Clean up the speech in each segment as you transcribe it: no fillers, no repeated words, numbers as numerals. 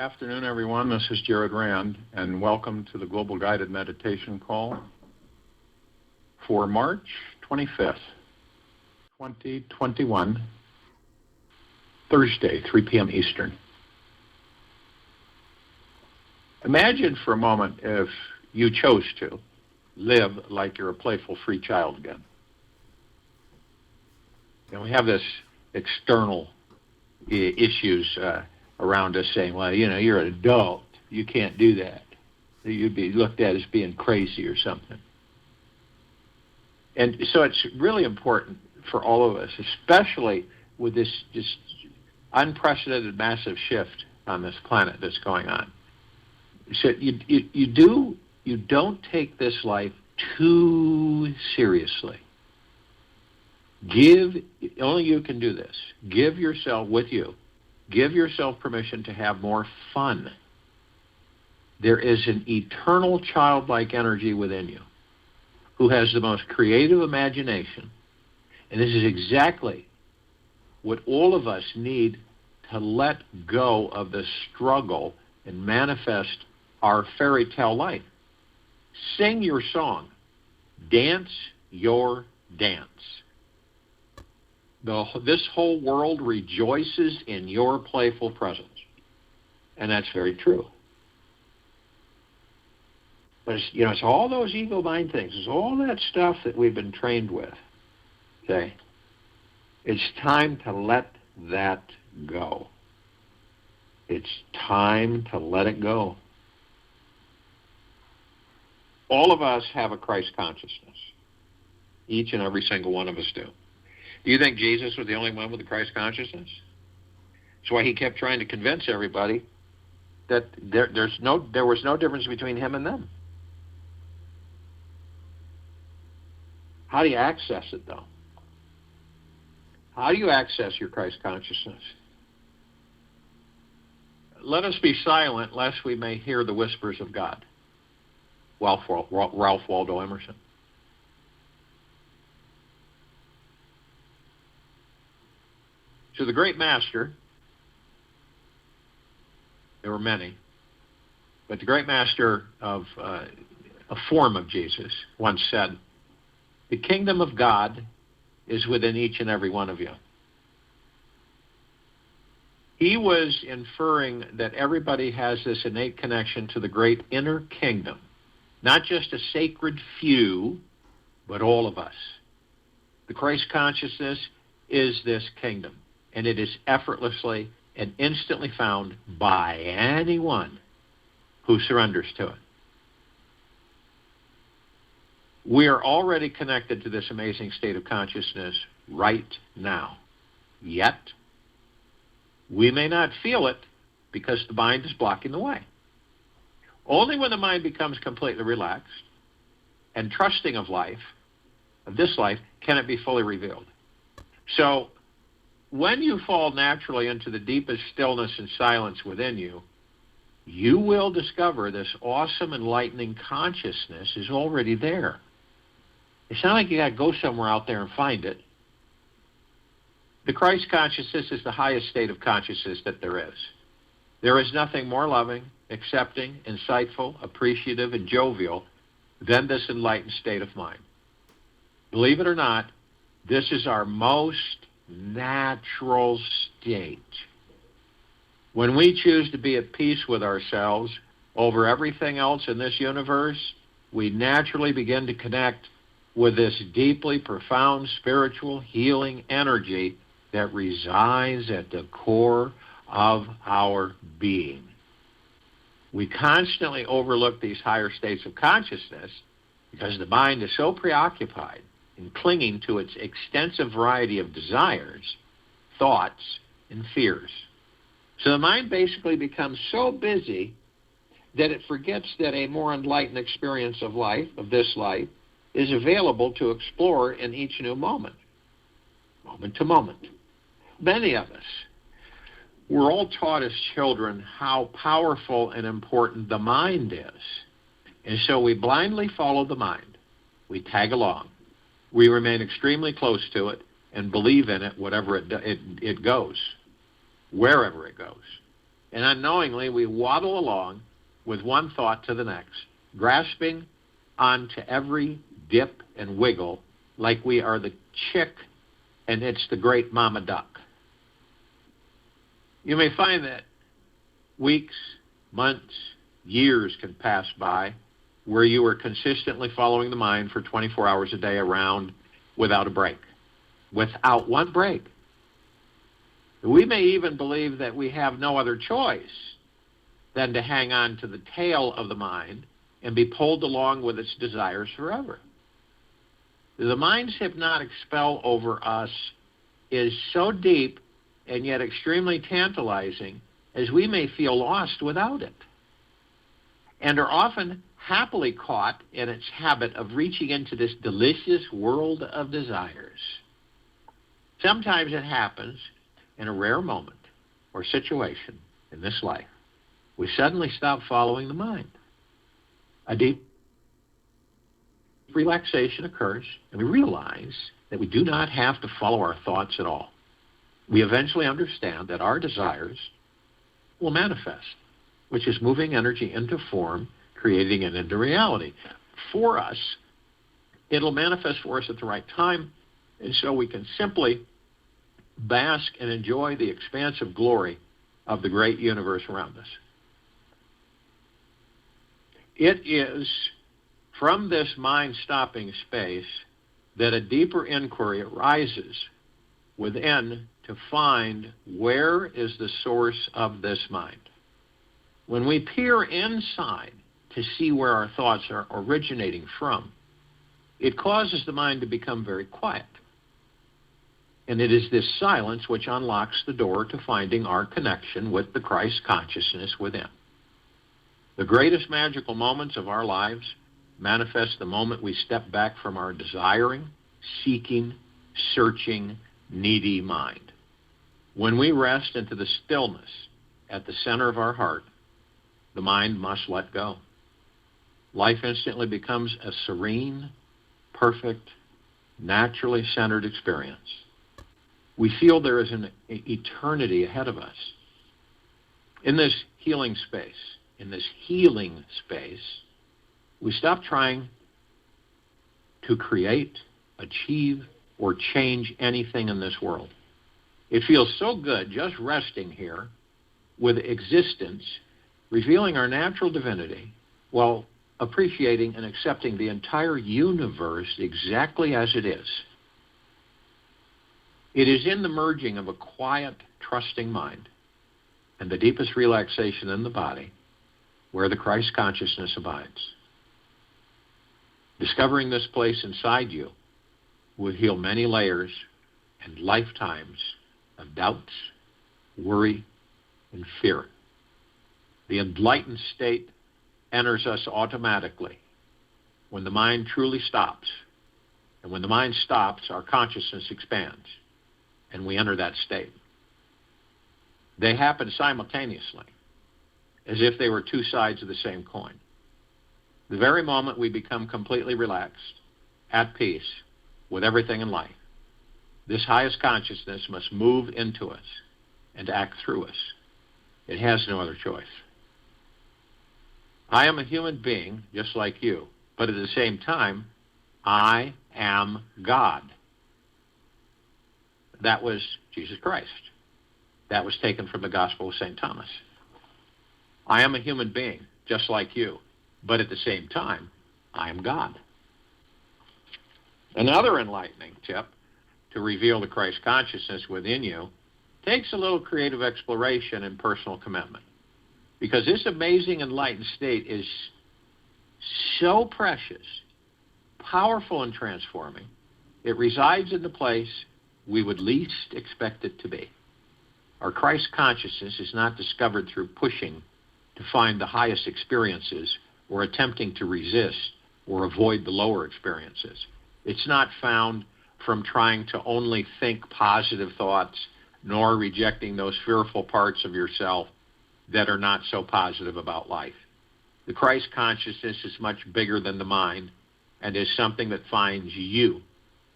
afternoon, everyone. This is Jared Rand, and welcome to the Global Guided Meditation Call for March 25th, 2021, Thursday, 3 p.m. Eastern. Imagine for a moment if you chose to live like you're a playful, free child again. You know, we have this external issues around us saying, well, you know, you're an adult. You can't do that. You'd be looked at as being crazy or something. And so it's really important for all of us, especially with this just unprecedented massive shift on this planet that's going on. So you don't take this life too seriously. Only you can do this. Give yourself permission to have more fun. There is an eternal childlike energy within you who has the most creative imagination, and this is exactly what all of us need to let go of the struggle and manifest our fairy tale life. Sing your song. Dance your dance. This whole world rejoices in your playful presence. And that's very true. But it's all those ego mind things. It's all that stuff that we've been trained with. Okay? It's time to let that go. It's time to let it go. All of us have a Christ consciousness. Each and every single one of us do. Do you think Jesus was the only one with a Christ consciousness? That's why he kept trying to convince everybody that there was no difference between him and them. How do you access it, though? How do you access your Christ consciousness? Let us be silent, lest we may hear the whispers of God. Ralph Waldo Emerson. So the great master, there were many, but the great master of a form of Jesus once said, the kingdom of God is within each and every one of you. He was inferring that everybody has this innate connection to the great inner kingdom, not just a sacred few, but all of us. The Christ consciousness is this kingdom, and it is effortlessly and instantly found by anyone who surrenders to it. We are already connected to this amazing state of consciousness right now. Yet, we may not feel it because the mind is blocking the way. Only when the mind becomes completely relaxed and trusting of life, of this life, can it be fully revealed. So, when you fall naturally into the deepest stillness and silence within you, you will discover this awesome, enlightening consciousness is already there. It's not like you got to go somewhere out there and find it. The Christ consciousness is the highest state of consciousness that there is. There is nothing more loving, accepting, insightful, appreciative, and jovial than this enlightened state of mind. Believe it or not, this is our most natural state. When we choose to be at peace with ourselves over everything else in this universe, we naturally begin to connect with this deeply profound spiritual healing energy that resides at the core of our being. We constantly overlook these higher states of consciousness because the mind is so preoccupied in clinging to its extensive variety of desires, thoughts, and fears. So the mind basically becomes so busy that it forgets that a more enlightened experience of life, of this life, is available to explore in each new moment to moment. Many of us, we're all taught as children how powerful and important the mind is. And so we blindly follow the mind. We tag along. We remain extremely close to it and believe in it, whatever it goes, wherever it goes. And unknowingly, we waddle along with one thought to the next, grasping onto every dip and wiggle like we are the chick and it's the great mama duck. You may find that weeks, months, years can pass by where you are consistently following the mind for 24 hours a day around without a break, without one break. We may even believe that we have no other choice than to hang on to the tail of the mind and be pulled along with its desires forever. The mind's hypnotic spell over us is so deep and yet extremely tantalizing as we may feel lost without it, and are often happily caught in its habit of reaching into this delicious world of desires. Sometimes it happens in a rare moment or situation in this life. We suddenly stop following the mind. A deep relaxation occurs, and we realize that we do not have to follow our thoughts at all. We eventually understand that our desires will manifest, which is moving energy into form, creating it into reality. For us, it'll manifest for us at the right time, and so we can simply bask and enjoy the expansive glory of the great universe around us. It is from this mind-stopping space that a deeper inquiry arises within to find where is the source of this mind. When we peer inside to see where our thoughts are originating from, it causes the mind to become very quiet. And it is this silence which unlocks the door to finding our connection with the Christ consciousness within. The greatest magical moments of our lives manifest the moment we step back from our desiring, seeking, searching, needy mind. When we rest into the stillness at the center of our heart, the mind must let go. Life instantly becomes a serene, perfect, naturally centered experience. We feel there is an eternity ahead of us. In this healing space, we stop trying to create, achieve, or change anything in this world. It feels so good just resting here with existence, revealing our natural divinity, while appreciating and accepting the entire universe exactly as it is. It is in the merging of a quiet, trusting mind and the deepest relaxation in the body where the Christ consciousness abides. Discovering this place inside you will heal many layers and lifetimes of doubts, worry, and fear. The enlightened state enters us automatically when the mind truly stops. And when the mind stops, our consciousness expands, and we enter that state. They happen simultaneously, as if they were two sides of the same coin. The very moment we become completely relaxed, at peace with everything in life, this highest consciousness must move into us and act through us. It has no other choice. I am a human being just like you, but at the same time, I am God. That was Jesus Christ. That was taken from the Gospel of St. Thomas. I am a human being just like you, but at the same time, I am God. Another enlightening tip to reveal the Christ consciousness within you takes a little creative exploration and personal commitment, because this amazing enlightened state is so precious, powerful, and transforming. It resides in the place we would least expect it to be. Our Christ consciousness is not discovered through pushing to find the highest experiences or attempting to resist or avoid the lower experiences. It's not found from trying to only think positive thoughts, nor rejecting those fearful parts of yourself that are not so positive about life. The Christ consciousness is much bigger than the mind and is something that finds you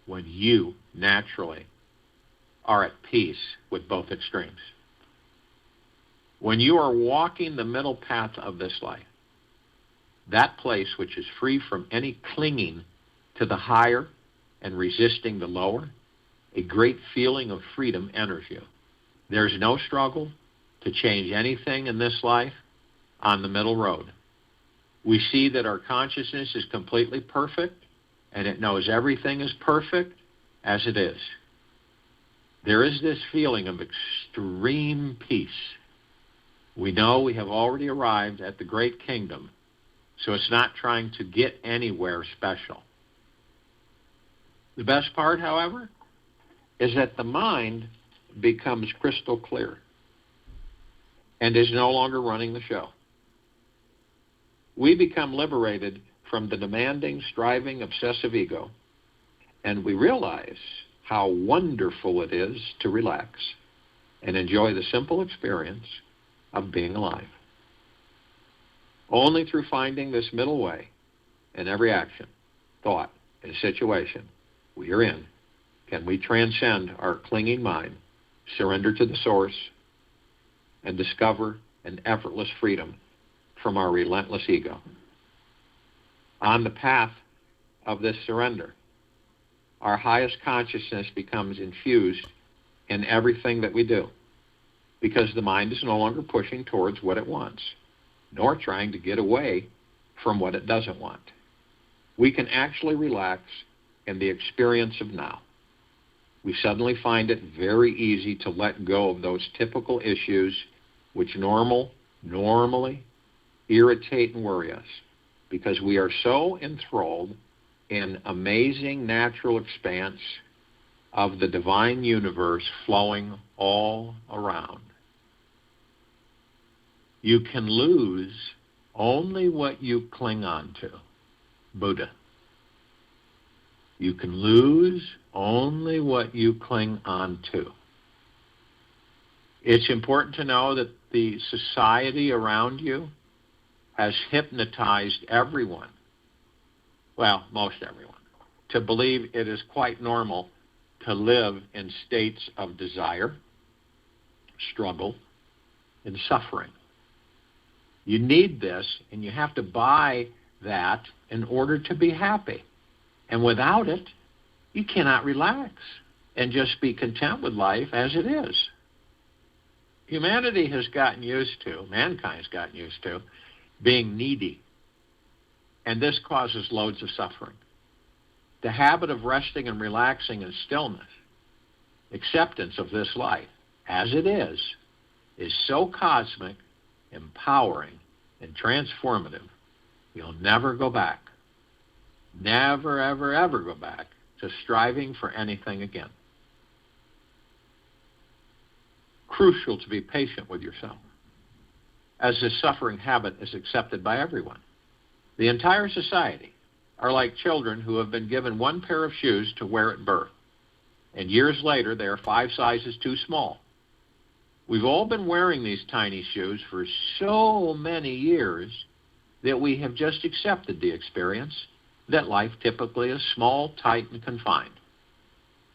when you naturally are at peace with both extremes. When you are walking the middle path of this life, that place which is free from any clinging to the higher and resisting the lower, a great feeling of freedom enters you. There's no struggle to change anything in this life on the middle road. We see that our consciousness is completely perfect, and it knows everything is perfect as it is. There is this feeling of extreme peace. We know we have already arrived at the great kingdom, so it's not trying to get anywhere special. The best part, however, is that the mind becomes crystal clear and is no longer running the show. We become liberated from the demanding, striving, obsessive ego, and we realize how wonderful it is to relax and enjoy the simple experience of being alive. Only through finding this middle way in every action, thought, and situation we are in can we transcend our clinging mind, surrender to the source, and discover an effortless freedom from our relentless ego. On the path of this surrender, our highest consciousness becomes infused in everything that we do, because the mind is no longer pushing towards what it wants, nor trying to get away from what it doesn't want. We can actually relax in the experience of now. We suddenly find it very easy to let go of those typical issues which normally irritate and worry us, because we are so enthralled in amazing natural expanse of the divine universe flowing all around. You can lose only what you cling on to. Buddha. You can lose only what you cling on to. It's important to know that the society around you has hypnotized everyone, well, most everyone, to believe it is quite normal to live in states of desire, struggle, and suffering. You need this, and you have to buy that in order to be happy. And without it, you cannot relax and just be content with life as it is. Mankind has gotten used to being needy, and this causes loads of suffering. The habit of resting and relaxing in stillness, acceptance of this life as it is so cosmic, empowering, and transformative, you'll never go back. Never, ever, ever go back to striving for anything again. Crucial to be patient with yourself, as this suffering habit is accepted by everyone. The entire society are like children who have been given one pair of shoes to wear at birth, and years later they are 5 sizes too small. We've all been wearing these tiny shoes for so many years that we have just accepted the experience that life typically is small, tight, and confined.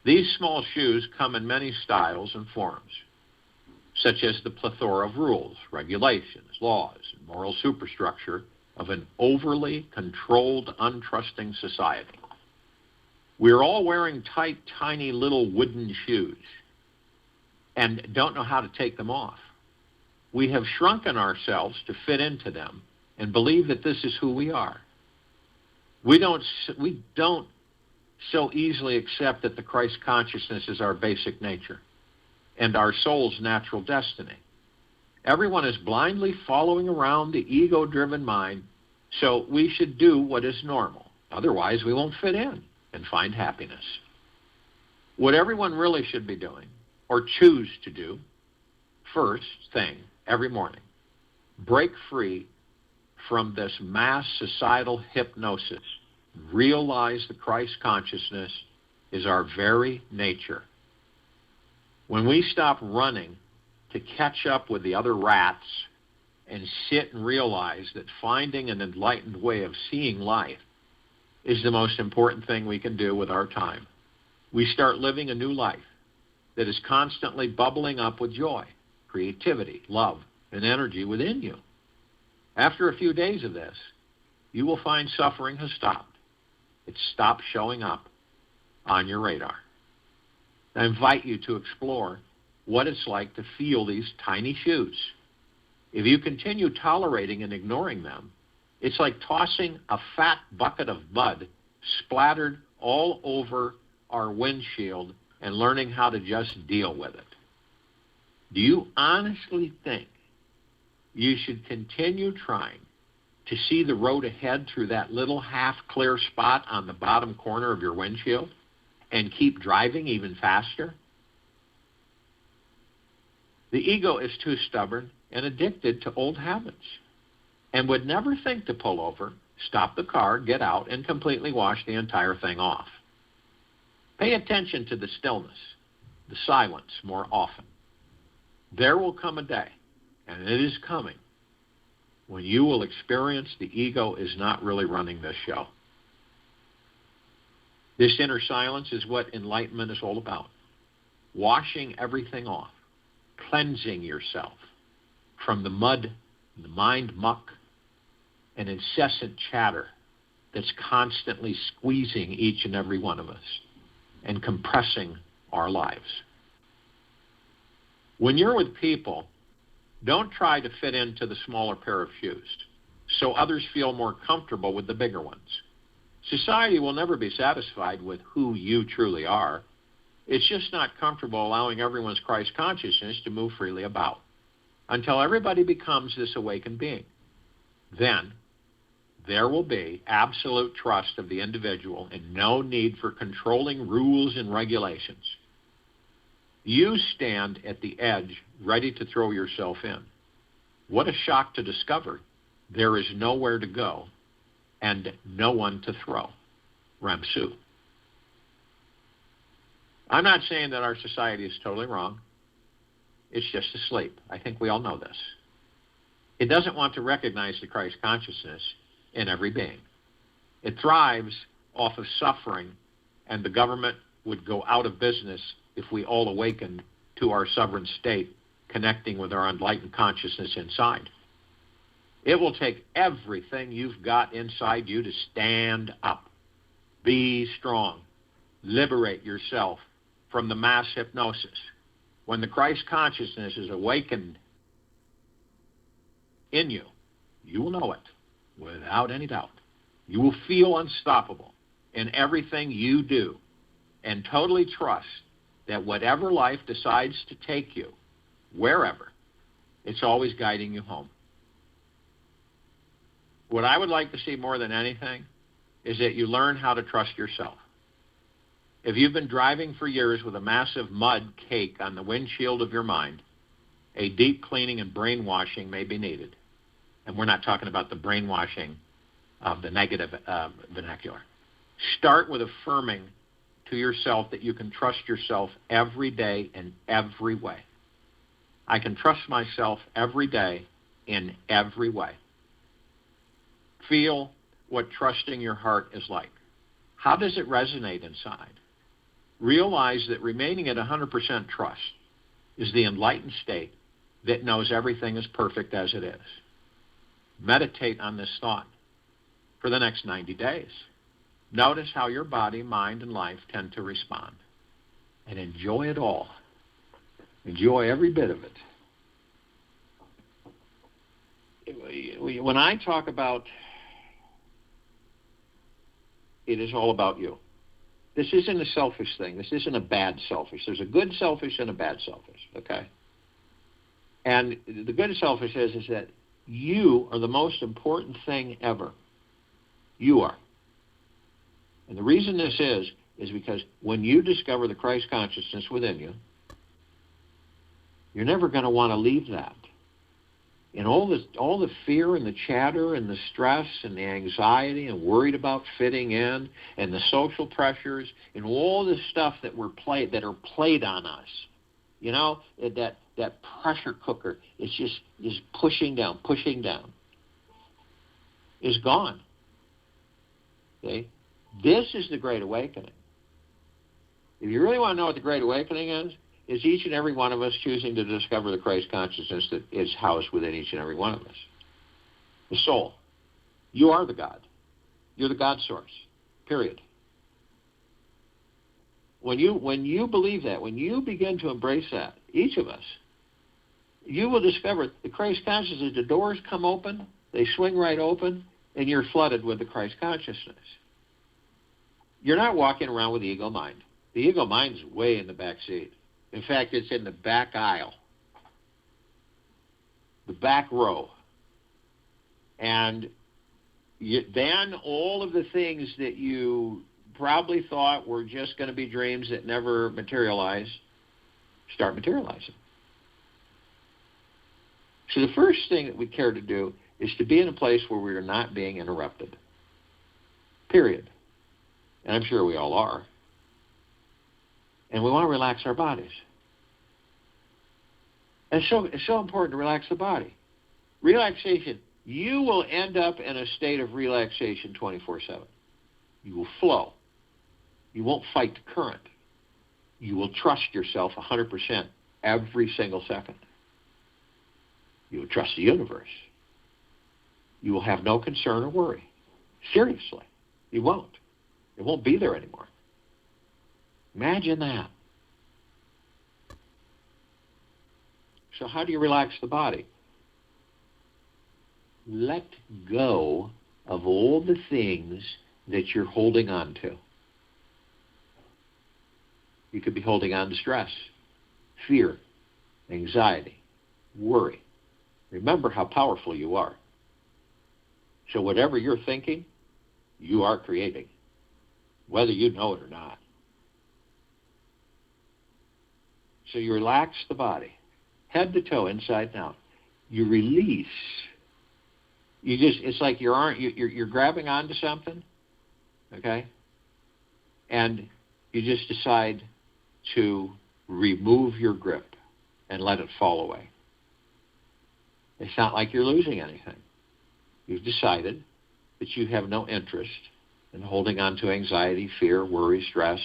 These small shoes come in many styles and forms, such as the plethora of rules, regulations, laws, and moral superstructure of an overly controlled, untrusting society. We're all wearing tight, tiny little wooden shoes and don't know how to take them off. We have shrunken ourselves to fit into them and believe that this is who we are. We don't so easily accept that the Christ consciousness is our basic nature and our soul's natural destiny. Everyone is blindly following around the ego-driven mind, so we should do what is normal. Otherwise, we won't fit in and find happiness. What everyone really should be doing, or choose to do, first thing every morning, break free from this mass societal hypnosis. Realize the Christ consciousness is our very nature. When we stop running to catch up with the other rats and sit and realize that finding an enlightened way of seeing life is the most important thing we can do with our time, we start living a new life that is constantly bubbling up with joy, creativity, love, and energy within you. After a few days of this, you will find suffering has stopped. It's stopped showing up on your radar. I invite you to explore what it's like to feel these tiny shoes. If you continue tolerating and ignoring them, it's like tossing a fat bucket of mud splattered all over our windshield and learning how to just deal with it. Do you honestly think you should continue trying to see the road ahead through that little half-clear spot on the bottom corner of your windshield and keep driving even faster? The ego is too stubborn and addicted to old habits and would never think to pull over, stop the car, get out, and completely wash the entire thing off. Pay attention to the stillness, the silence more often. There will come a day, and it is coming, when you will experience the ego is not really running this show. This inner silence is what enlightenment is all about. Washing everything off, cleansing yourself from the mud, the mind muck, and incessant chatter that's constantly squeezing each and every one of us and compressing our lives. When you're with people, don't try to fit into the smaller pair of shoes so others feel more comfortable with the bigger ones. Society will never be satisfied with who you truly are. It's just not comfortable allowing everyone's Christ consciousness to move freely about until everybody becomes this awakened being. Then there will be absolute trust of the individual and no need for controlling rules and regulations. You stand at the edge, ready to throw yourself in. What a shock to discover there is nowhere to go and no one to throw. Ramsu. I'm not saying that our society is totally wrong. It's just asleep. I think we all know this. It doesn't want to recognize the Christ consciousness in every being. It thrives off of suffering, and the government would go out of business if we all awakened to our sovereign state, connecting with our enlightened consciousness inside. It will take everything you've got inside you to stand up. Be strong. Liberate yourself from the mass hypnosis. When the Christ consciousness is awakened in you, you will know it without any doubt. You will feel unstoppable in everything you do and totally trust that whatever life decides to take you, wherever, it's always guiding you home. What I would like to see more than anything is that you learn how to trust yourself. If you've been driving for years with a massive mud cake on the windshield of your mind, a deep cleaning and brainwashing may be needed. And we're not talking about the brainwashing of the negative vernacular. Start with affirming to yourself that you can trust yourself every day in every way. I can trust myself every day in every way. Feel what trusting your heart is like. How does it resonate inside? Realize that remaining at 100% trust is the enlightened state that knows everything is perfect as it is. Meditate on this thought for the next 90 days. Notice how your body, mind, and life tend to respond. And enjoy it all. Enjoy every bit of it. When I talk about it is all about you, this isn't a selfish thing. This isn't a bad selfish. There's a good selfish and a bad selfish, okay? And the good selfish is that you are the most important thing ever. You are. And the reason this is because when you discover the Christ consciousness within you, you're never going to want to leave that. And all the fear and the chatter and the stress and the anxiety and worried about fitting in and the social pressures and all the stuff that are played on us, you know, that pressure cooker is just pushing down, is gone. Okay? This is the Great Awakening. If you really want to know what the Great Awakening is, is each and every one of us choosing to discover the Christ consciousness that is housed within each and every one of us. The soul. You are the God. You're the God source. Period. When you believe that, when you begin to embrace that, each of us, you will discover the Christ consciousness, the doors come open, they swing right open, and you're flooded with the Christ consciousness. You're not walking around with the ego mind. The ego mind is way in the back seat. In fact, it's in the back aisle, the back row. And then all of the things that you probably thought were just going to be dreams that never materialize start materializing. So the first thing that we care to do is to be in a place where we are not being interrupted. Period. And I'm sure we all are. And we want to relax our bodies. And so it's so important to relax the body. Relaxation. You will end up in a state of relaxation 24/7. You will flow. You won't fight the current. You will trust yourself 100% every single second. You will trust the universe. You will have no concern or worry. Seriously. You won't. It won't be there anymore. Imagine that. So how do you relax the body? Let go of all the things that you're holding on to. You could be holding on to stress, fear, anxiety, worry. Remember how powerful you are. So whatever you're thinking, you are creating, whether you know it or not. So you relax the body, head to toe, inside and out. You release. It's like you're grabbing onto something, okay? And you just decide to remove your grip and let it fall away. It's not like you're losing anything. You've decided that you have no interest in holding on to anxiety, fear, worry, stress,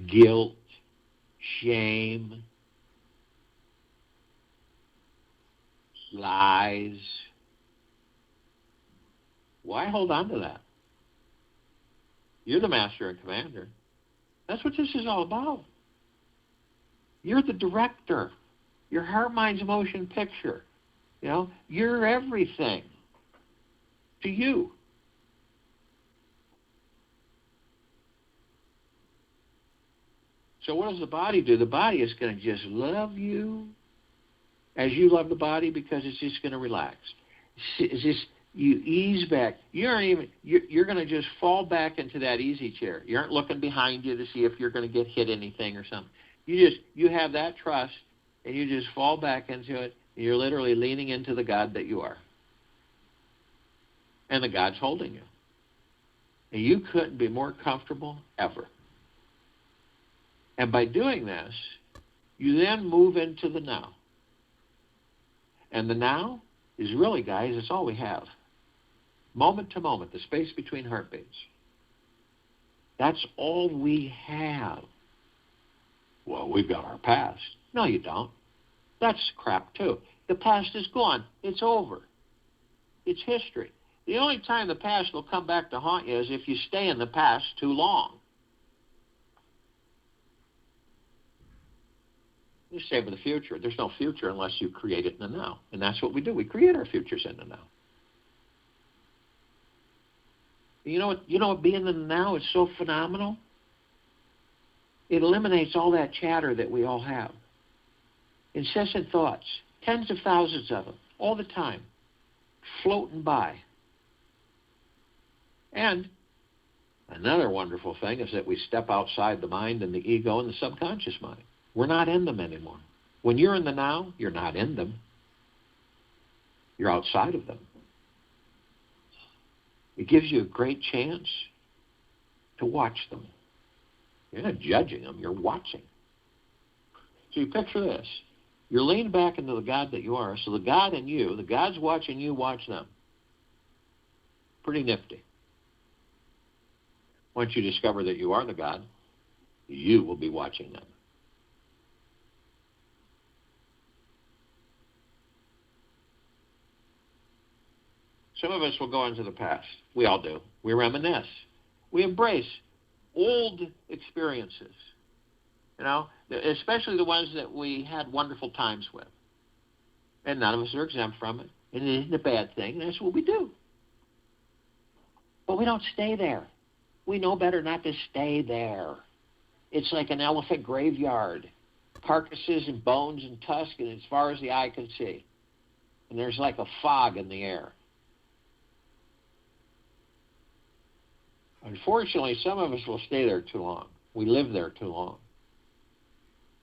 guilt, shame, lies. Why hold on to that? You're the master and commander. That's what this is all about. You're the director. Your heart, mind's, motion picture. You know, you're everything to you. So what does the body do? The body is going to just love you as you love the body, because it's just going to relax. It's just, you ease back. You're going to just fall back into that easy chair. You aren't looking behind you to see if you're going to get hit anything or something. You have that trust, and you just fall back into it. And you're literally leaning into the God that you are. And the God's holding you. And you couldn't be more comfortable ever. And by doing this, you then move into the now. And the now is really, guys, it's all we have. Moment to moment, the space between heartbeats. That's all we have. Well, we've got our past. No, you don't. That's crap, too. The past is gone. It's over. It's history. The only time the past will come back to haunt you is if you stay in the past too long. The same with the future. There's no future unless you create it in the now. And that's what we do. We create our futures in the now. You know what being in the now is so phenomenal? It eliminates all that chatter that we all have. Incessant thoughts, tens of thousands of them, all the time, floating by. And another wonderful thing is that we step outside the mind and the ego and the subconscious mind. We're not in them anymore. When you're in the now, you're not in them. You're outside of them. It gives you a great chance to watch them. You're not judging them, you're watching. So you picture this. You're leaning back into the God that you are. So the God in you, the God's watching you watch them. Pretty nifty. Once you discover that you are the God, you will be watching them. Some of us will go into the past. We all do. We reminisce. We embrace old experiences, especially the ones that we had wonderful times with. And none of us are exempt from it. And it isn't a bad thing. That's what we do. But we don't stay there. We know better not to stay there. It's like an elephant graveyard. Carcasses and bones and tusks, and as far as the eye can see. And there's like a fog in the air. Unfortunately, some of us will stay there too long. We live there too long.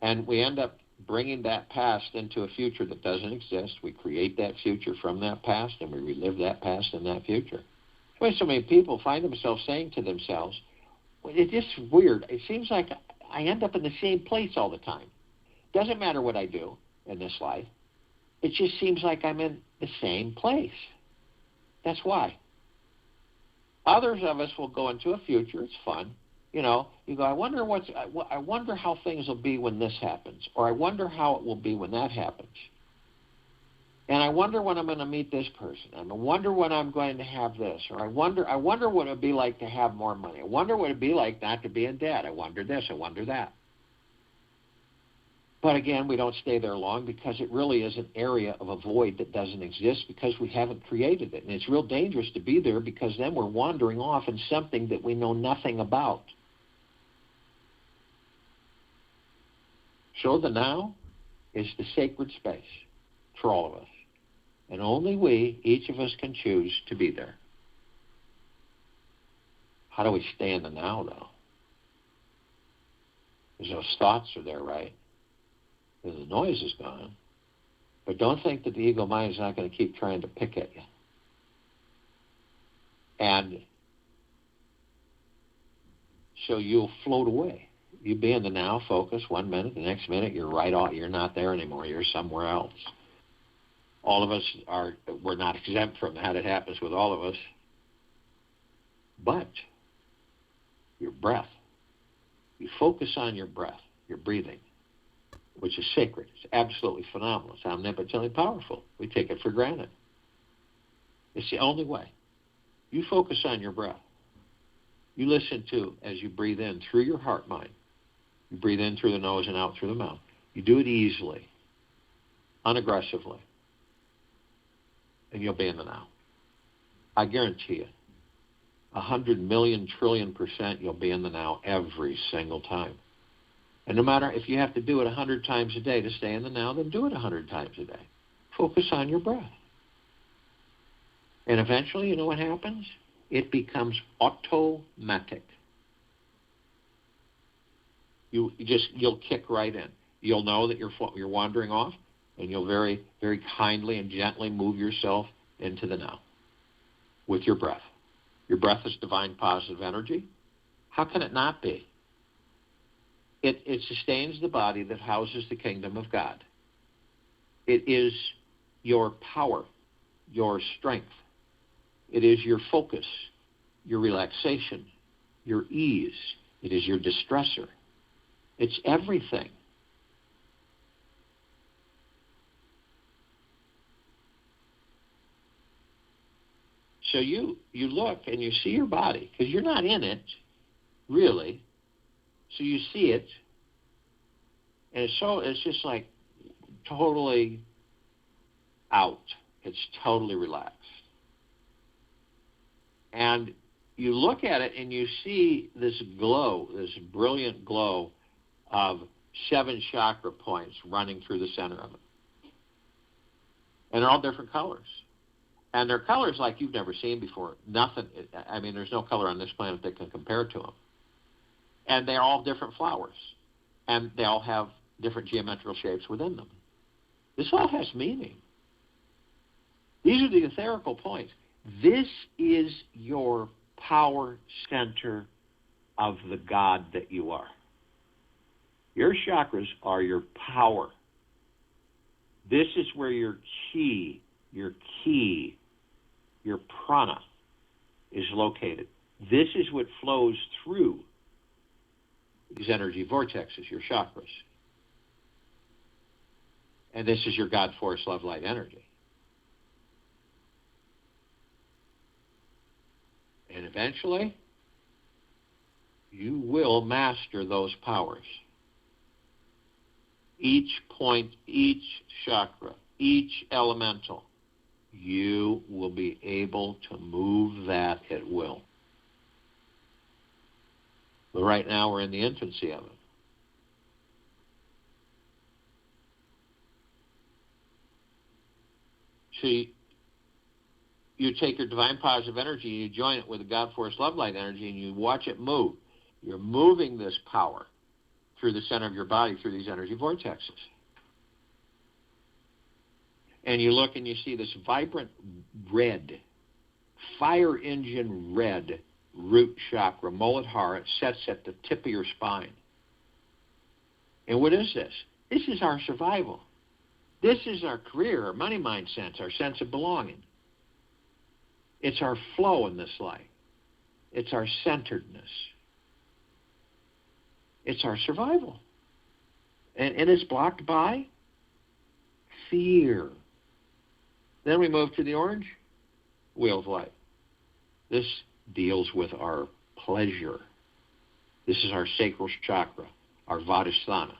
And we end up bringing that past into a future that doesn't exist. We create that future from that past, and we relive that past in that future. That's why so many people find themselves saying to themselves, it's just weird. It seems like I end up in the same place all the time. Doesn't matter what I do in this life. It just seems like I'm in the same place. That's why. Others of us will go into a future. It's fun. You go, I wonder how things will be when this happens, or I wonder how it will be when that happens. And I wonder when I'm going to meet this person. And I wonder when I'm going to have this, or I wonder what it would be like to have more money. I wonder what it would be like not to be in debt. I wonder this, I wonder that. But again, we don't stay there long because it really is an area of a void that doesn't exist because we haven't created it. And it's real dangerous to be there because then we're wandering off in something that we know nothing about. So the now is the sacred space for all of us. And only we, each of us, can choose to be there. How do we stay in the now, though? Because those thoughts are there, right? And the noise is gone. But don't think that the ego mind is not going to keep trying to pick at you. And so you'll float away. You be in the now, focus 1 minute, the next minute you're right off, you're not there anymore, you're somewhere else. All of us we're not exempt from that. It happens with all of us. But your breath, you focus on your breath, your breathing, which is sacred. It's absolutely phenomenal. It's omnipotently powerful. We take it for granted. It's the only way. You focus on your breath. You listen to, as you breathe in through your heart mind. You breathe in through the nose and out through the mouth. You do it easily, unaggressively, and you'll be in the now. I guarantee you, 100 million trillion % you'll be in the now every single time. And no matter if you have to do it 100 times a day to stay in the now, then do it 100 times a day. Focus on your breath. And eventually, you know what happens? It becomes automatic. You'll kick right in. You'll know that you're wandering off, and you'll very, very kindly and gently move yourself into the now with your breath. Your breath is divine positive energy. How can it not be? It sustains the body that houses the kingdom of God. It is your power, your strength. It is your focus, your relaxation, your ease. It is your distressor. It's everything. So you look and you see your body, because you're not in it, really. So you see it, and it's just like totally out. It's totally relaxed. And you look at it and you see this glow, this brilliant glow of 7 chakra points running through the center of it. And they're all different colors. And they're colors like you've never seen before. There's no color on this planet that can compare to them. And they're all different flowers. And they all have different geometrical shapes within them. This all has meaning. These are the etherical points. This is your power center of the God that you are. Your chakras are your power. This is where your prana is located. This is what flows through these energy vortexes, your chakras. And this is your God force, love, light, energy. eventually, you will master those powers. Each point, each chakra, each elemental, you will be able to move that at will. But right now we're in the infancy of it. See, you take your divine positive energy and you join it with the God Force Love Light energy and you watch it move. You're moving this power through the center of your body, through these energy vortexes. And you look and you see this vibrant red, fire engine red root chakra, Muladhara. It sets at the tip of your spine. And what is this? This is our survival. This is our career, our money mind sense, our sense of belonging. It's our flow in this life. It's our centeredness. It's our survival. And it's blocked by fear. Then we move to the orange wheel of light. This deals with our pleasure. This is our sacral chakra, our vadhisthana.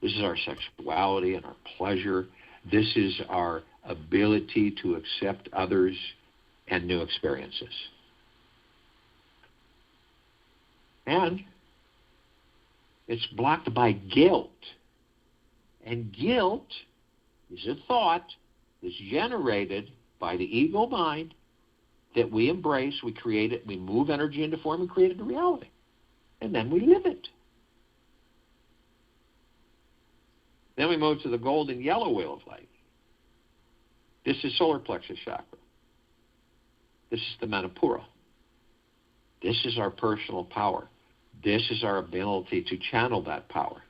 This is our sexuality and our pleasure. This is our ability to accept others and new experiences. And it's blocked by guilt. And guilt is a thought that's generated by the ego mind that we embrace, we create it, we move energy into form and create it into reality. And then we live it. Then we move to the golden yellow wheel of light. This is solar plexus chakra. This is the Manipura. This is our personal power. This is our ability to channel that power.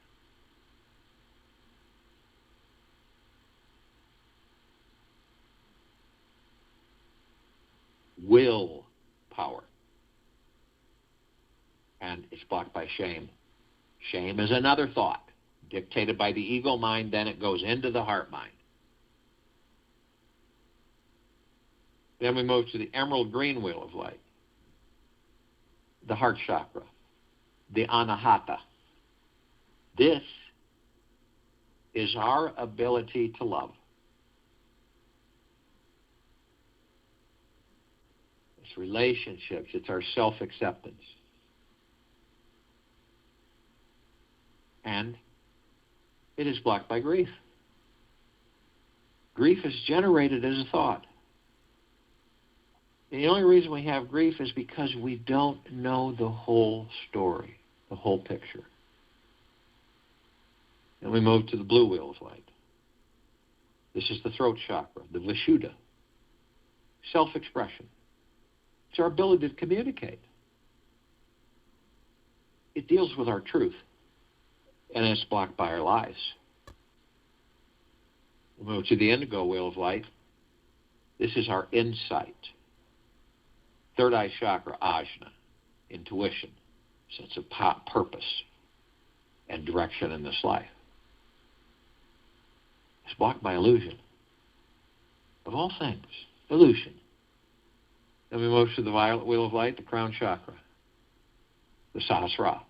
Will power. And it's blocked by shame. Shame is another thought, dictated by the ego mind, then it goes into the heart mind. Then we move to the emerald green wheel of light, the heart chakra, the anahata. This is our ability to love. It's relationships. It's our self-acceptance. And it is blocked by grief. Grief is generated as a thought. And the only reason we have grief is because we don't know the whole story, the whole picture. And we move to the blue wheel of light. This is the throat chakra, the Vishuddha. Self-expression. It's our ability to communicate. It deals with our truth. And it's blocked by our lies. We move to the indigo wheel of light. This is our insight. Third eye chakra, ajna, intuition, sense of purpose and direction in this life. It's blocked by illusion. Of all things, illusion. Then we move to the violet wheel of light, the crown chakra, the Sahasrara.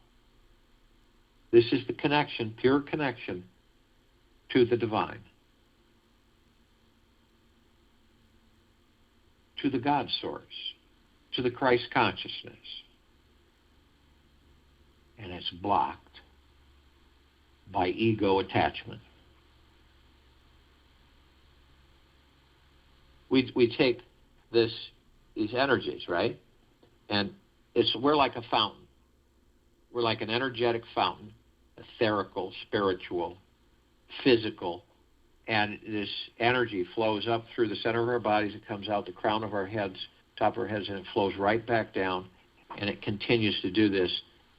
This is the connection, pure connection to the divine, to the God source, to the Christ consciousness. And it's blocked by ego attachment. We take these energies, right? And we're like a fountain. We're like an energetic fountain, etherical, spiritual, physical, and this energy flows up through the center of our bodies. It comes out the crown of our heads, top of our heads, and it flows right back down, and it continues to do this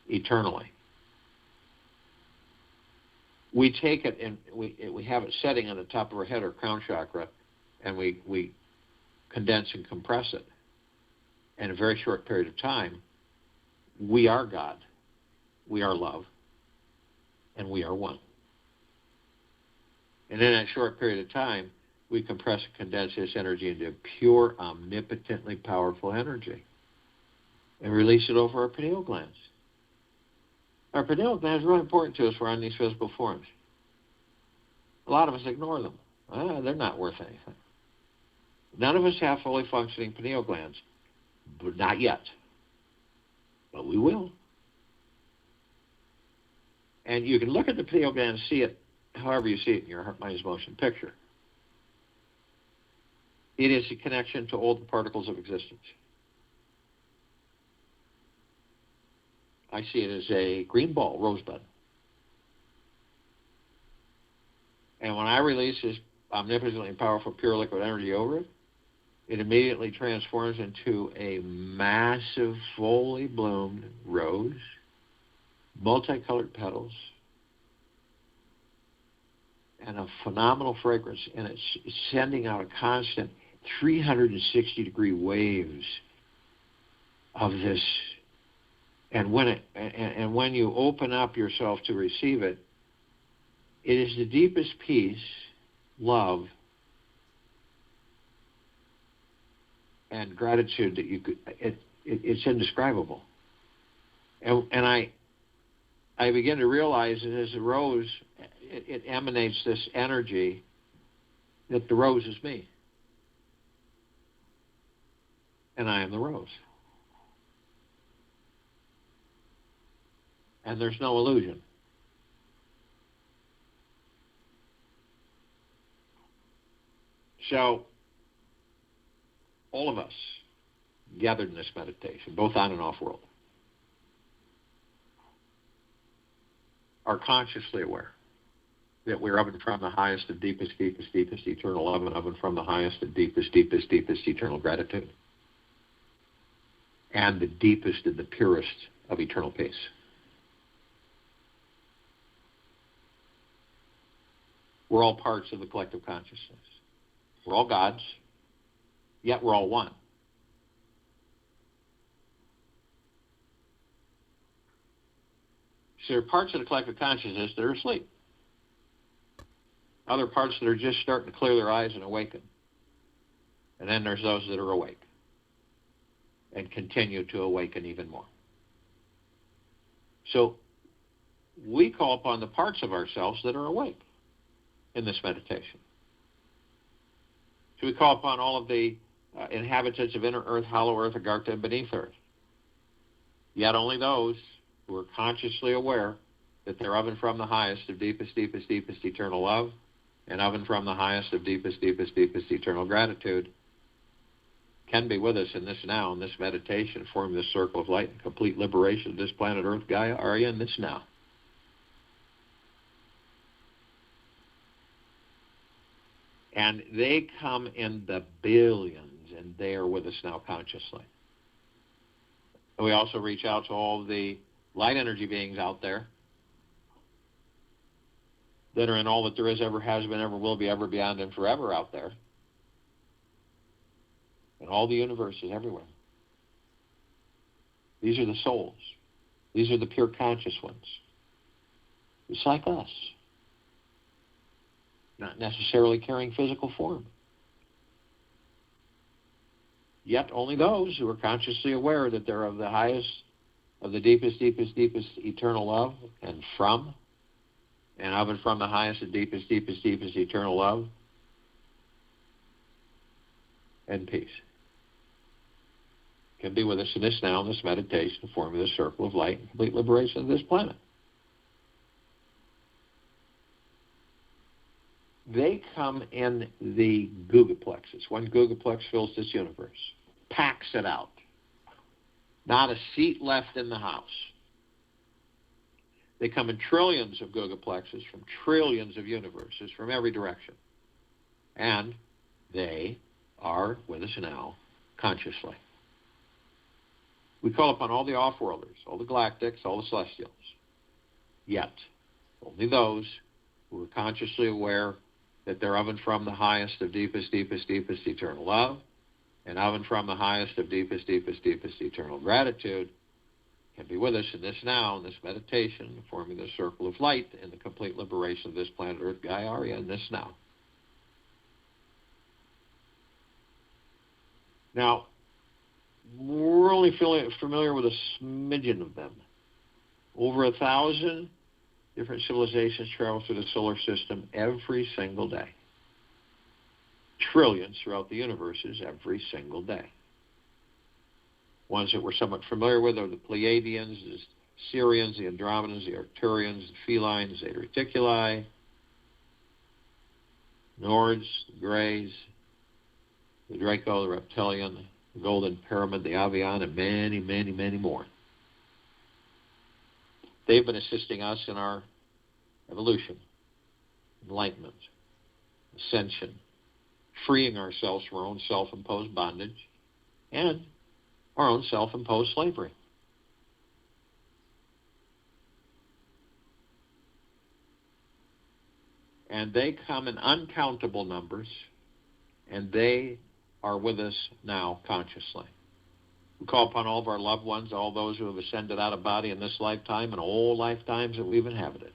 eternally. We take it and we have it setting on the top of our head, our crown chakra, and we condense and compress it. In a very short period of time, we are God, we are love, and we are one. And in that short period of time, we compress and condense this energy into pure, omnipotently powerful energy. and release it over our pineal glands. Our pineal glands are really important to us. We're on these physical forms. A lot of us ignore them. They're not worth anything. None of us have fully functioning pineal glands, but not yet. But we will. And you can look at the pineal gland and see it however you see it in your heart, mind, motion picture. It is a connection to all the particles of existence. I see it as a green ball, rosebud. And when I release this omnipotently and powerful pure liquid energy over it, it immediately transforms into a massive, fully bloomed rose, multicolored petals, and a phenomenal fragrance. And it's sending out a constant 360-degree waves of this. And when you open up yourself to receive it, it is the deepest peace, love, and gratitude that you could. It's indescribable. And I begin to realize that as a rose, it emanates this energy that the rose is me, and I am the rose. And there's no illusion. So, all of us gathered in this meditation, both on and off world, are consciously aware that we're of and from the highest of deepest, deepest, deepest eternal love, and of and from the highest of deepest, deepest, deepest eternal gratitude, and the deepest and the purest of eternal peace. We're all parts of the collective consciousness. We're all gods, yet we're all one. So there are parts of the collective consciousness that are asleep. Other parts that are just starting to clear their eyes and awaken. And then there's those that are awake and continue to awaken even more. So we call upon the parts of ourselves that are awake in this meditation. So we call upon all of the inhabitants of inner earth, hollow earth, agartha, and beneath earth. Yet only those who are consciously aware that they're of and from the highest of deepest, deepest, deepest eternal love, and of and from the highest of deepest, deepest, deepest eternal gratitude, can be with us in this now, in this meditation, forming this circle of light and complete liberation of this planet Earth, Gaia, Arya, in this now. And they come in the billions, and they are with us now consciously. And we also reach out to all the light energy beings out there that are in all that there is, ever has been, ever will be, ever beyond, and forever out there. And all the universes everywhere. These are the souls. These are the pure conscious ones. It's like us. Not necessarily carrying physical form. Yet only those who are consciously aware that they're of the highest, of the deepest, deepest, deepest eternal love, and from, and of and from the highest and deepest, deepest, deepest eternal love and peace, can be with us in this now, in this meditation, forming this circle of light and complete liberation of this planet. They come in the gugaplexes. One gugaplex fills this universe, packs it out. Not a seat left in the house. They come in trillions of gugaplexes from trillions of universes from every direction. And they are with us now consciously. We call upon all the off-worlders, all the galactics, all the celestials. Yet, only those who are consciously aware that they're of and from the highest of deepest, deepest, deepest eternal love, and of and from the highest of deepest, deepest, deepest eternal gratitude, can be with us in this now, in this meditation, forming the circle of light in the complete liberation of this planet Earth, Gaia, Arya, in this now. Now, we're only familiar with a smidgen of them. Over 1,000 different civilizations travel through the solar system every single day. Trillions throughout the universes every single day. Ones that we're somewhat familiar with are the Pleiadians, the Sirians, the Andromedans, the Arcturians, the Felines, the Zeta Reticuli, Nords, the Greys, the Draco, the Reptilian, the Golden Pyramid, the Avian, and many, many, many more. They've been assisting us in our evolution, enlightenment, ascension, freeing ourselves from our own self-imposed bondage and our own self-imposed slavery. And they come in uncountable numbers, and they are with us now consciously. We call upon all of our loved ones, all those who have ascended out of body in this lifetime and all lifetimes that we've inhabited.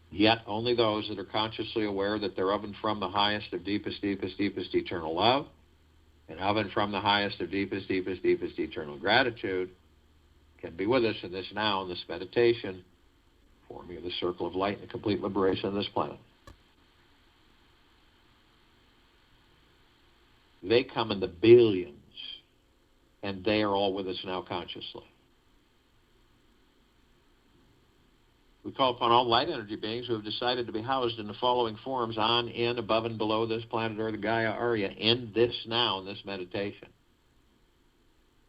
Yet only those that are consciously aware that they're of and from the highest of deepest, deepest, deepest eternal love, and of and from the highest of deepest, deepest, deepest eternal gratitude can be with us in this now, in this meditation, forming the circle of light and the complete liberation of this planet. They come in the billions, and they are all with us now consciously. We call upon all light energy beings who have decided to be housed in the following forms on, in, above, and below this planet Earth, Gaia, Arya, in this now, in this meditation.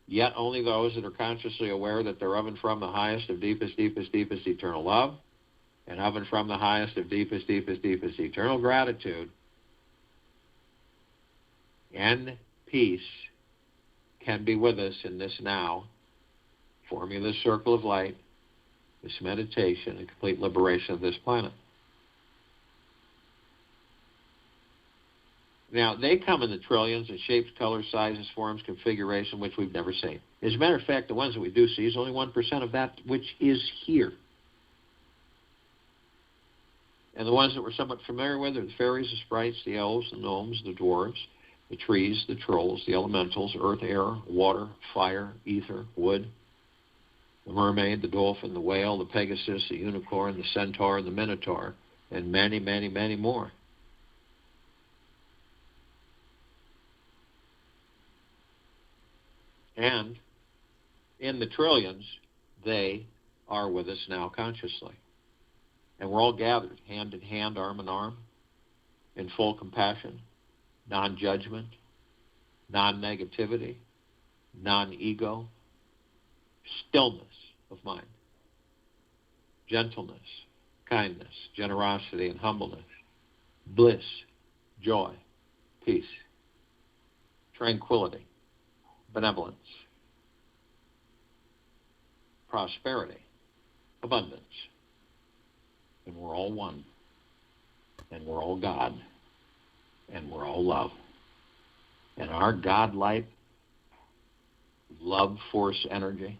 Yet only those that are consciously aware that they're of and from the highest of deepest, deepest, deepest eternal love, and of and from the highest of deepest, deepest, deepest eternal gratitude, and peace can be with us in this now, forming this circle of light, this meditation, and complete liberation of this planet. Now, they come in the trillions in shapes, colors, sizes, forms, configuration, which we've never seen. As a matter of fact, the ones that we do see is only 1% of that which is here. And the ones that we're somewhat familiar with are the fairies, the sprites, the elves, the gnomes, the dwarves, the trees, the trolls, the elementals, earth, air, water, fire, ether, wood, the mermaid, the dolphin, the whale, the pegasus, the unicorn, the centaur, and the minotaur, and many, many, many more. And in the trillions, they are with us now consciously. And we're all gathered, hand in hand, arm in arm, in full compassion, non-judgment, non-negativity, non-ego, stillness of mind, gentleness, kindness, generosity, and humbleness, bliss, joy, peace, tranquility, benevolence, prosperity, abundance. And we're all one. And we're all God. And we're all love. And our God-like love force energy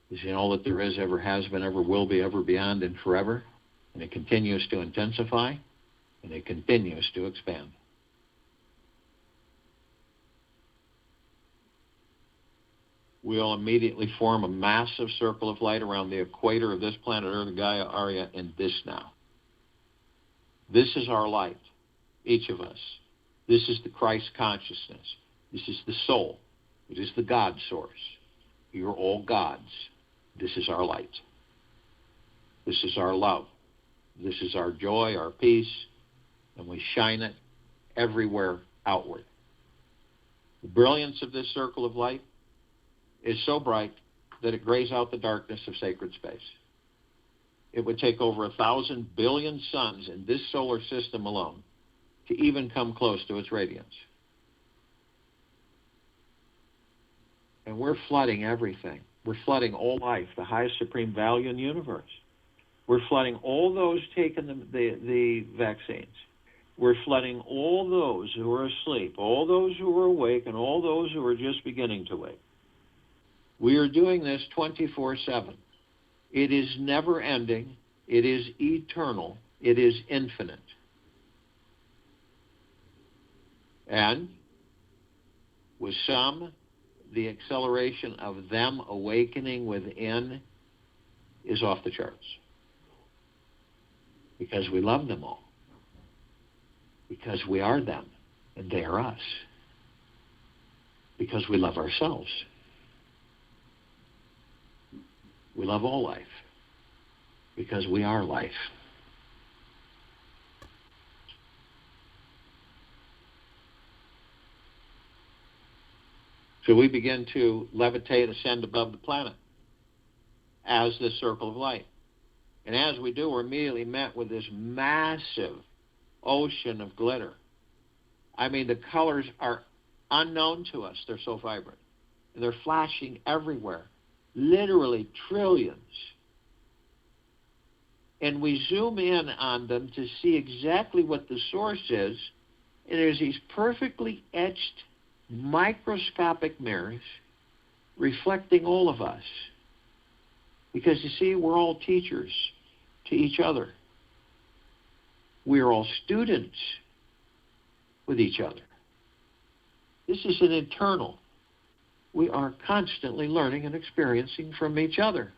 is in all that there is, ever has been, ever will be, ever beyond, and forever. And it continues to intensify. And it continues to expand. We'll immediately form a massive circle of light around the equator of this planet Earth, Gaia, Arya, in this now. This is our light, each of us. This is the Christ consciousness. This is the soul. It is the God source. You're all gods. This is our light. This is our love. This is our joy, our peace, and we shine it everywhere outward. The brilliance of this circle of light is so bright that it grays out the darkness of sacred space. It would take over 1,000 billion suns in this solar system alone to even come close to its radiance. And we're flooding everything. We're flooding all life, the highest supreme value in the universe. We're flooding all those taking the vaccines. We're flooding all those who are asleep, all those who are awake, and all those who are just beginning to wake. We are doing this 24/7. It is never ending. It is eternal. It is infinite. And with some the acceleration of them awakening within is off the charts. Because we love them all. Because we are them and they are us. Because we love ourselves. We love all life. Because we are life. So we begin to levitate, ascend above the planet as this circle of light. And as we do, we're immediately met with this massive ocean of glitter. I mean, the colors are unknown to us. They're so vibrant. And they're flashing everywhere. Literally trillions. And we zoom in on them to see exactly what the source is. And there's these perfectly etched microscopic mirrors reflecting all of us. Because you see, we're all teachers to each other. We're all students with each other. This is an internal. We are constantly learning and experiencing from each other.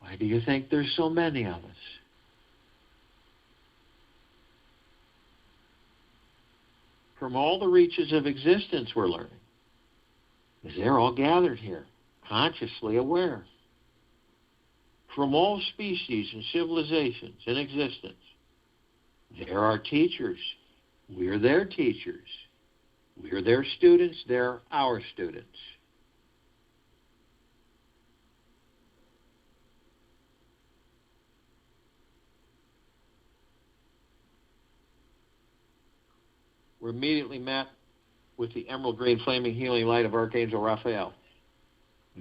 Why do you think there's so many of us? From all the reaches of existence we're learning. Because they're all gathered here, consciously aware. From all species and civilizations in existence. They're our teachers. We're their teachers. We're their students. They're our students. We're immediately met with the emerald green flaming healing light of Archangel Raphael.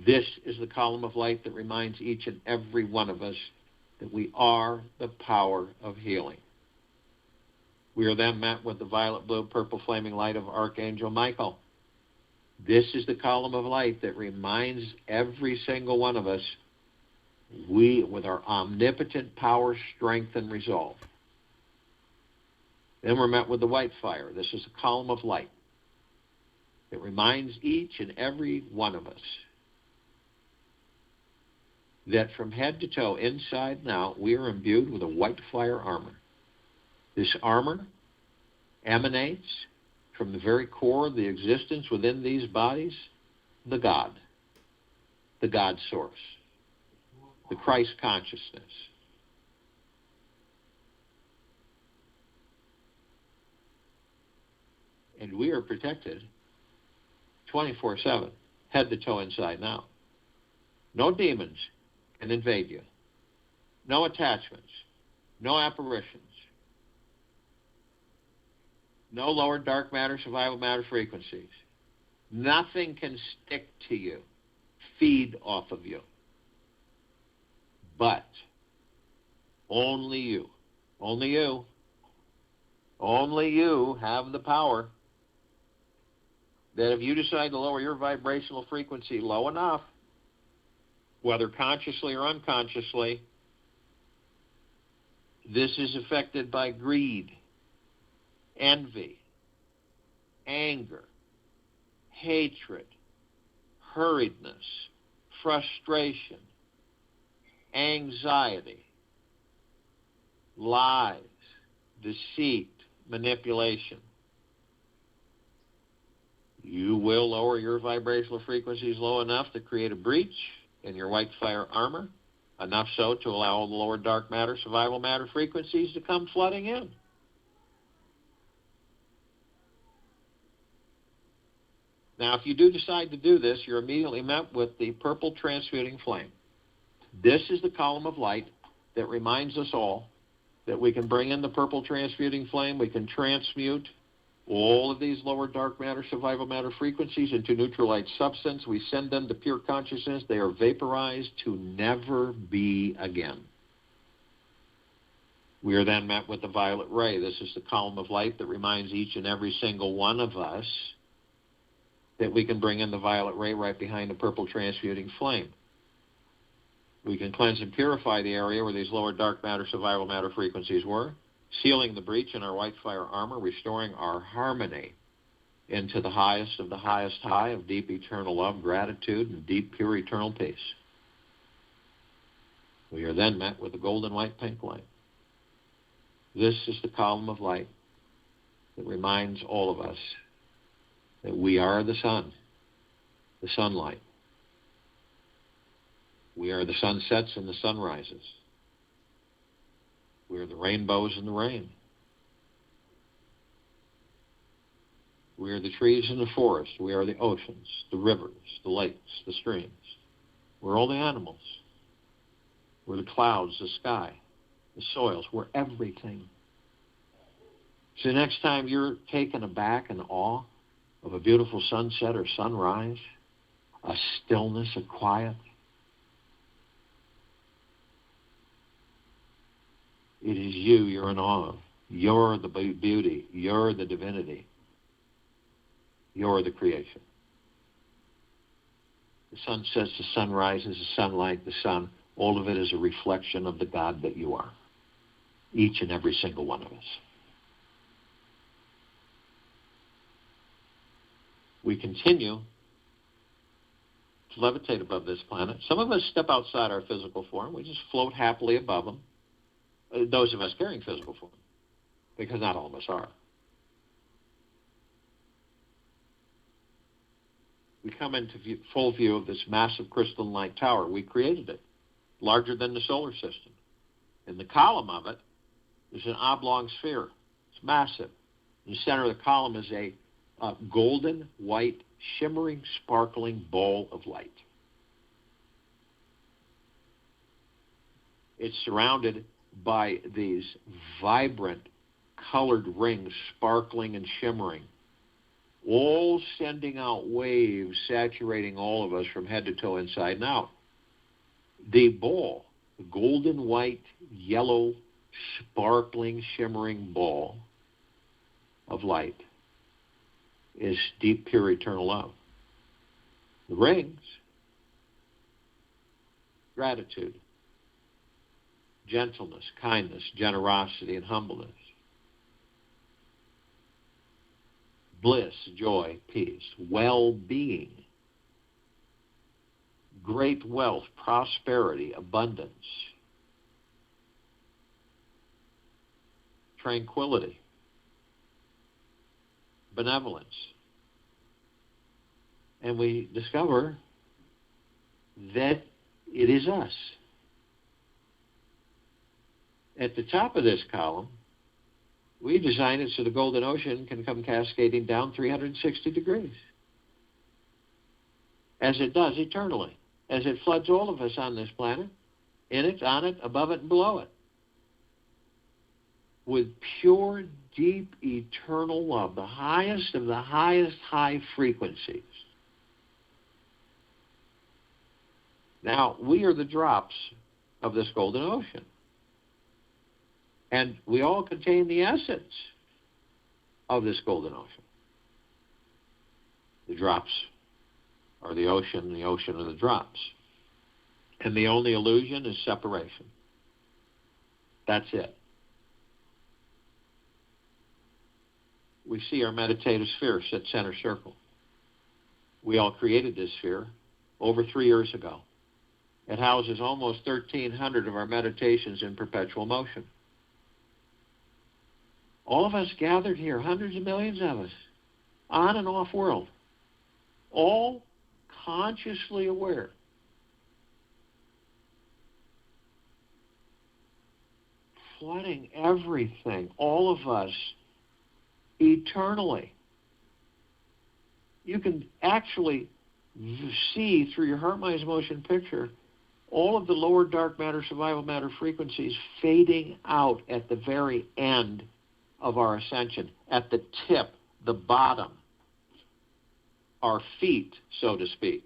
This is the column of light that reminds each and every one of us that we are the power of healing. We are then met with the violet, blue, purple flaming light of Archangel Michael. This is the column of light that reminds every single one of us, we, with our omnipotent power, strength, and resolve. Then we're met with the white fire. This is a column of light that reminds each and every one of us that from head to toe, inside and out, we are imbued with a white fire armor. This armor emanates from the very core of the existence within these bodies, the God source, the Christ consciousness. And we are protected 24/7, head to toe, inside and out. No demons can invade you. No attachments. No apparitions. No lower dark matter, survival matter frequencies. Nothing can stick to you, feed off of you. But only you, only you have the power that if you decide to lower your vibrational frequency low enough, whether consciously or unconsciously, this is affected by greed, envy, anger, hatred, hurriedness, frustration, anxiety, lies, deceit, manipulation. You will lower your vibrational frequencies low enough to create a breach in your white fire armor, enough so to allow all the lower dark matter, survival matter frequencies to come flooding in. Now, if you do decide to do this, you're immediately met with the purple transmuting flame. This is the column of light that reminds us all that we can bring in the purple transmuting flame, we can transmute all of these lower dark matter, survival matter frequencies into neutral light substance. We send them to pure consciousness. They are vaporized to never be again. We are then met with the violet ray. This is the column of light that reminds each and every single one of us that we can bring in the violet ray right behind the purple transmuting flame. We can cleanse and purify the area where these lower dark matter, survival matter frequencies were, sealing the breach in our white fire armor, restoring our harmony into the highest of the highest high of deep eternal love, gratitude, and deep pure eternal peace. We are then met with the golden white pink light. This is the column of light that reminds all of us that we are the sun, the sunlight. We are the sunsets and the sunrises. We are the rainbows and the rain. We are the trees and the forest. We are the oceans, the rivers, the lakes, the streams. We're all the animals. We're the clouds, the sky, the soils. We're everything. So next time you're taken aback in awe of a beautiful sunset or sunrise, a stillness, a quiet, it is you you're in awe of. You're the beauty. You're the divinity. You're the creation. The sunsets, the sunrises, the sunlight, the sun, all of it is a reflection of the God that you are. Each and every single one of us. We continue to levitate above this planet. Some of us step outside our physical form. We just float happily above them. Those of us carrying physical form, because not all of us are. We come into full view of this massive crystalline light tower. We created it, larger than the solar system. In the column of it is an oblong sphere. It's massive. In the center of the column is a golden, white, shimmering, sparkling ball of light. It's surrounded by these vibrant, colored rings, sparkling and shimmering, all sending out waves, saturating all of us from head to toe, inside and out. The ball, the golden, white, yellow, sparkling, shimmering ball of light, is deep, pure, eternal love. The rings, gratitude, gentleness, kindness, generosity, and humbleness. Bliss, joy, peace, well-being, great wealth, prosperity, abundance, tranquility, benevolence. And we discover that it is us. At the top of this column, we designed it so the golden ocean can come cascading down 360 degrees, as it does eternally, as it floods all of us on this planet, in it, on it, above it, and below it, with pure, deep, eternal love, the highest of the highest high frequencies. Now, we are the drops of this golden ocean. And we all contain the essence of this golden ocean. The drops are the ocean are the drops. And the only illusion is separation. That's it. We see our meditative sphere sit center circle. We all created this sphere over 3 years ago. It houses almost 1,300 of our meditations in perpetual motion. All of us gathered here, hundreds of millions of us, on and off world, all consciously aware. Flooding everything, all of us, eternally. You can actually see through your heart, mind, motion picture all of the lower dark matter, survival matter frequencies fading out at the very end of our ascension, at the tip, the bottom, our feet, so to speak.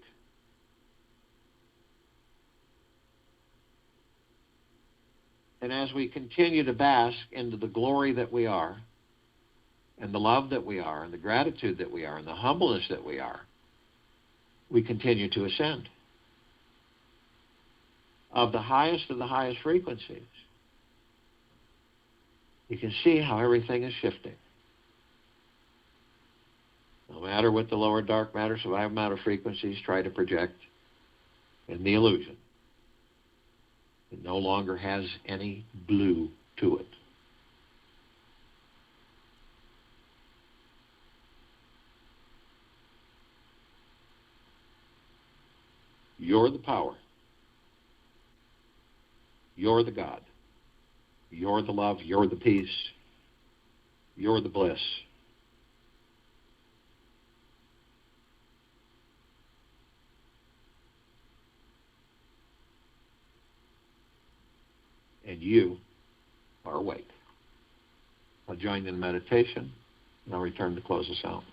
And as we continue to bask into the glory that we are, and the love that we are, and the gratitude that we are, and the humbleness that we are, we continue to ascend of the highest frequencies. You can see how everything is shifting. No matter what the lower dark matter, survival matter frequencies try to project in the illusion, it no longer has any blue to it. You're the power. You're the God. You're the love. You're the peace. You're the bliss. And you are awake. I'll join in meditation, and I'll return to close us out.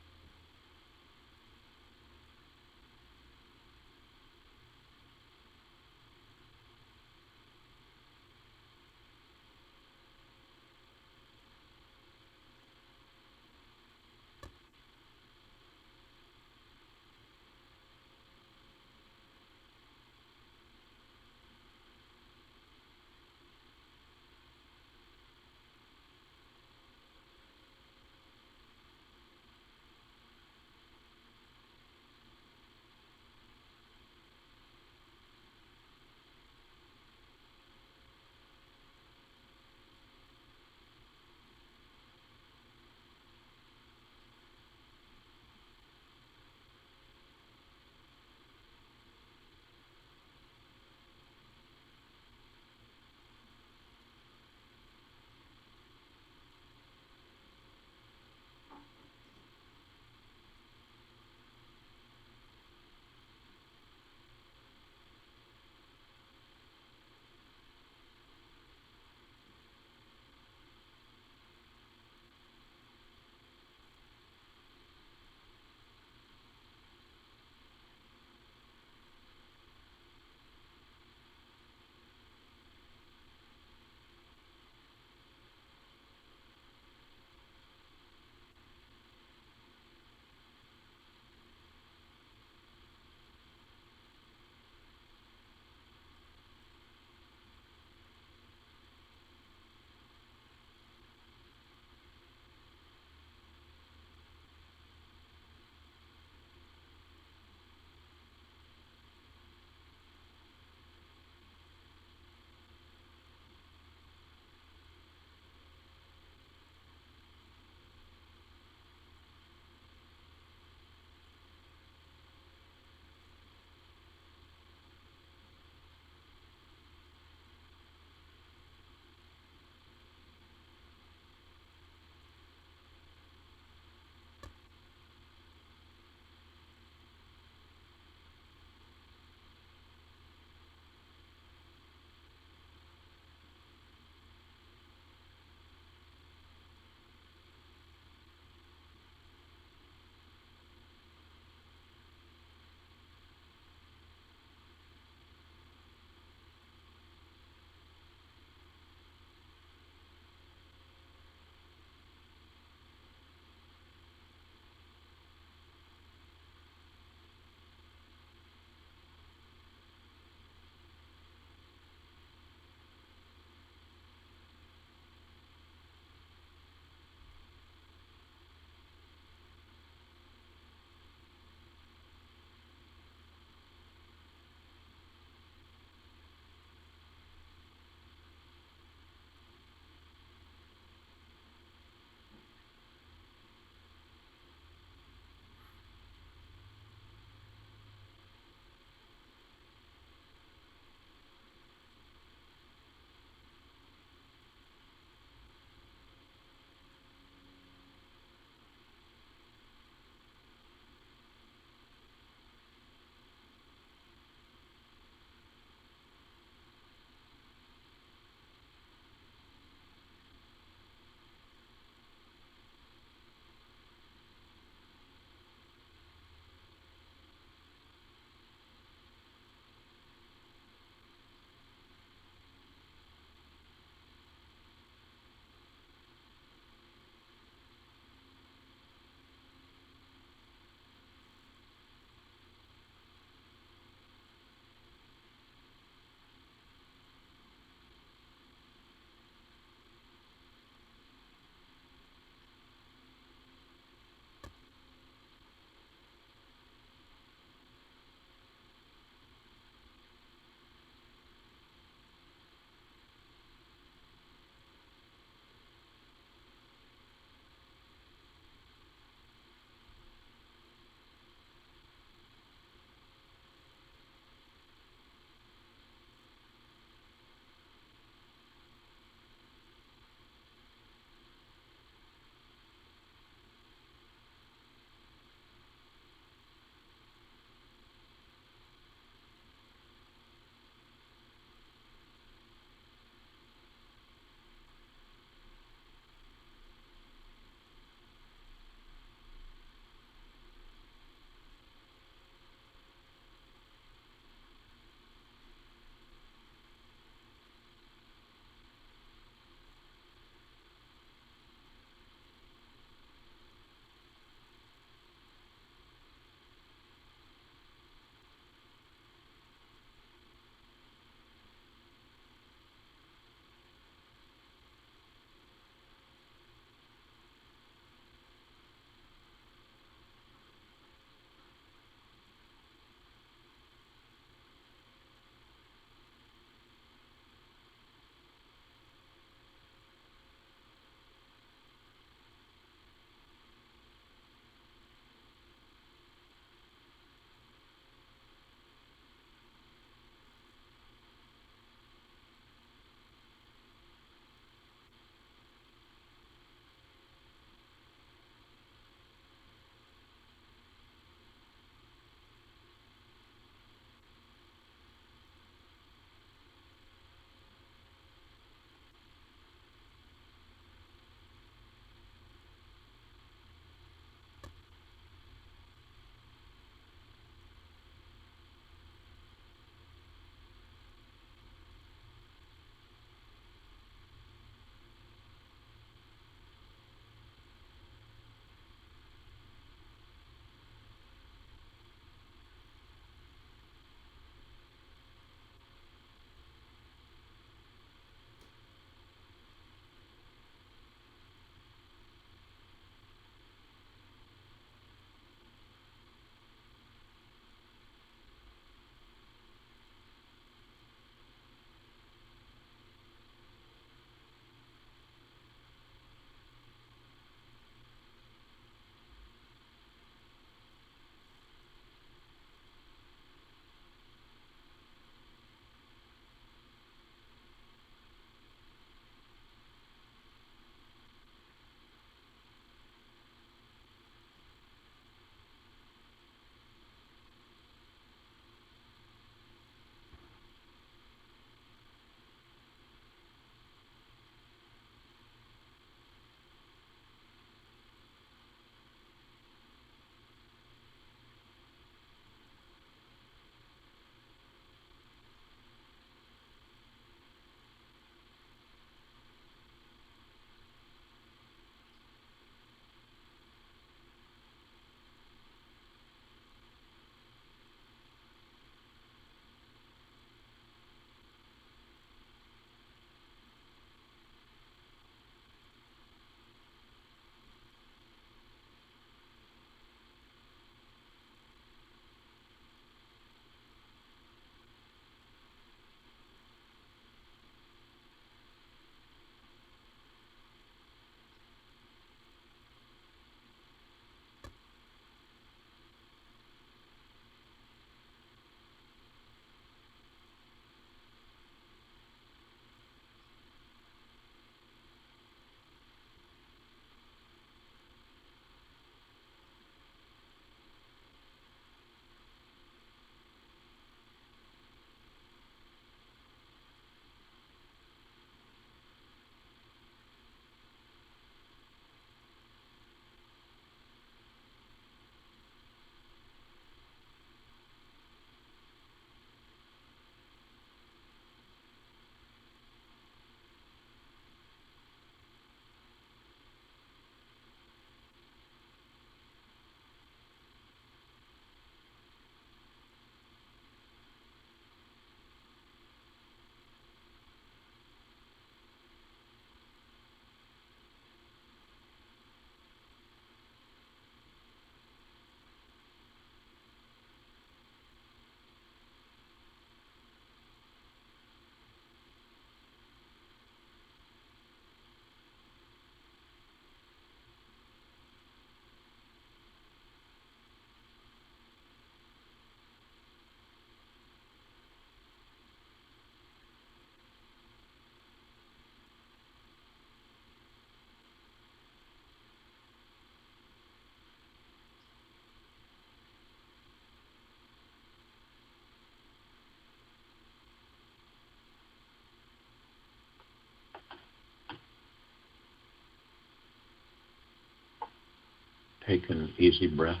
Take an easy breath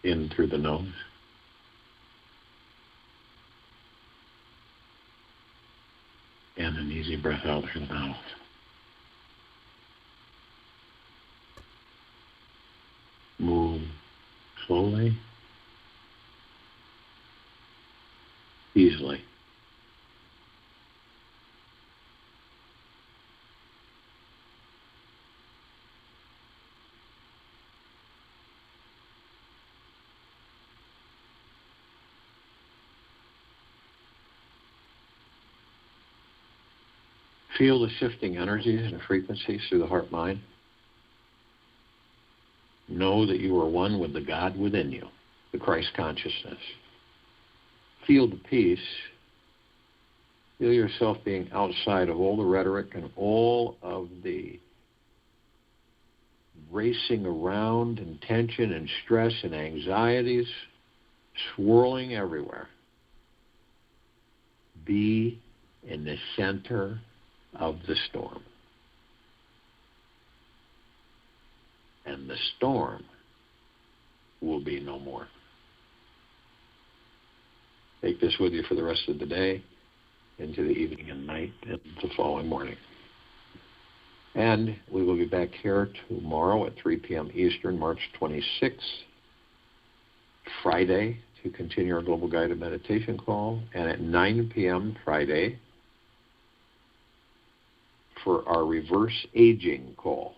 in through the nose. And an easy breath out through the mouth. Move slowly, easily. Feel the shifting energies and frequencies through the heart-mind. Know that you are one with the God within you, the Christ consciousness. Feel the peace. Feel yourself being outside of all the rhetoric and all of the racing around and tension and stress and anxieties swirling everywhere. Be in the center of the storm. And the storm will be no more. Take this with you for the rest of the day, into the evening and night, and the following morning. And we will be back here tomorrow at 3 p.m. Eastern, March 26th, Friday, to continue our Global Guided Meditation call, and at 9 p.m. Friday for our Reverse Aging call.